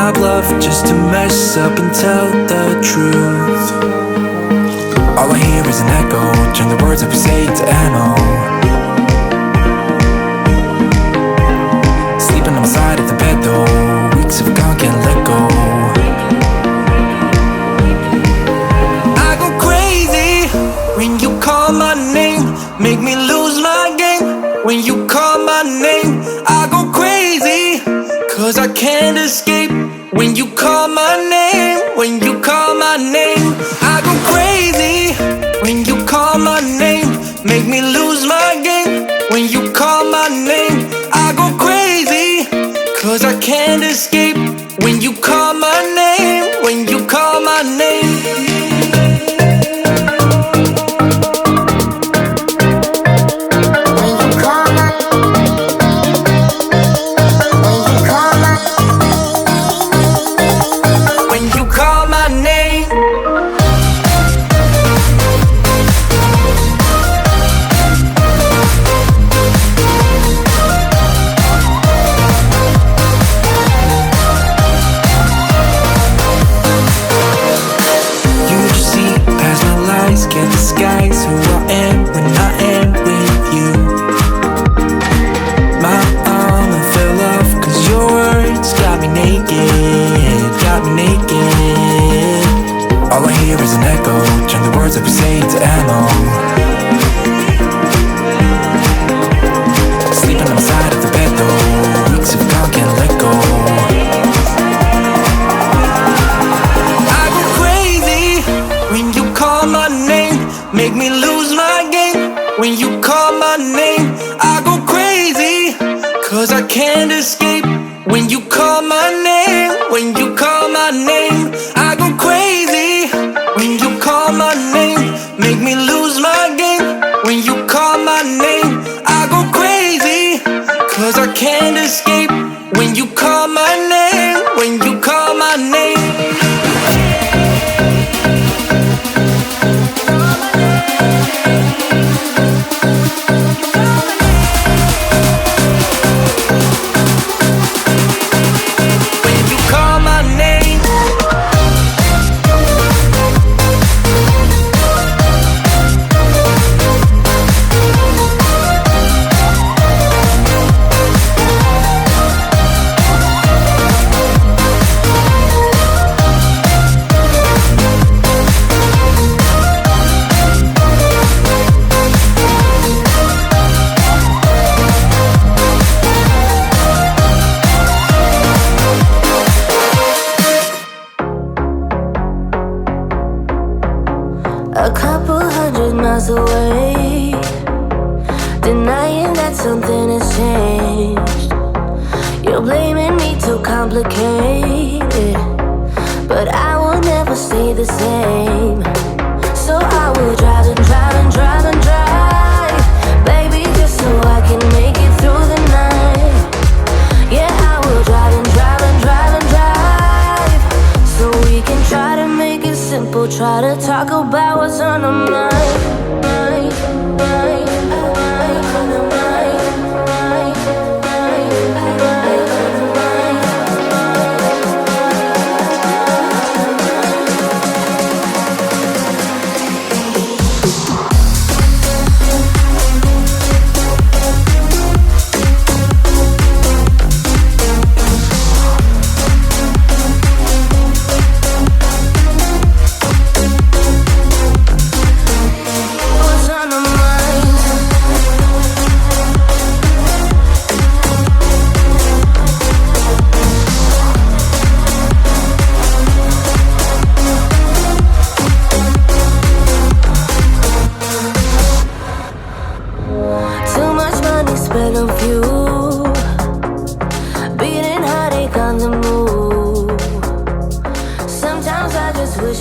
I bluff just to mess up and tell the truth. All I hear is an echo, turn the words up and say to N-O. Sleeping on my side of the bed though, weeks have gone, can't let go. I go crazy when you call my name, make me lose my game. When you call my name, I go crazy, cause I can't escape. When you call my name, when you call my name, I go crazy. When you call my name, make me lose my game. When you call my name, I go crazy, cause I can't escape. When you call my name, when you call my name. Can't disguise who I am when I am with you. My armor fell off cause your words got me naked, got me naked. All I hear is an echo, turn the words up and say to ammo. Sleeping on the side of the bed though, weeks have gone, can't let go. I go crazy when you call my name, make me lose my game. When you call my name, I go crazy, cause I can't escape. When you call my name, when you call my name, I go crazy. When you call my name, make me lose my game. When you call my name, I go crazy, cause I can't escape. When you call my name, when you call my name. A couple 100 miles away, denying that something has changed. You're blaming me, too complicated, but I will never stay the same. So I will drive and drive and drive and drive, baby, just so I can make it through the night. Yeah, I will drive and drive and drive and drive, so we can try to make it simple. Try to talk about what's on our mind, mind, mind.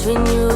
When you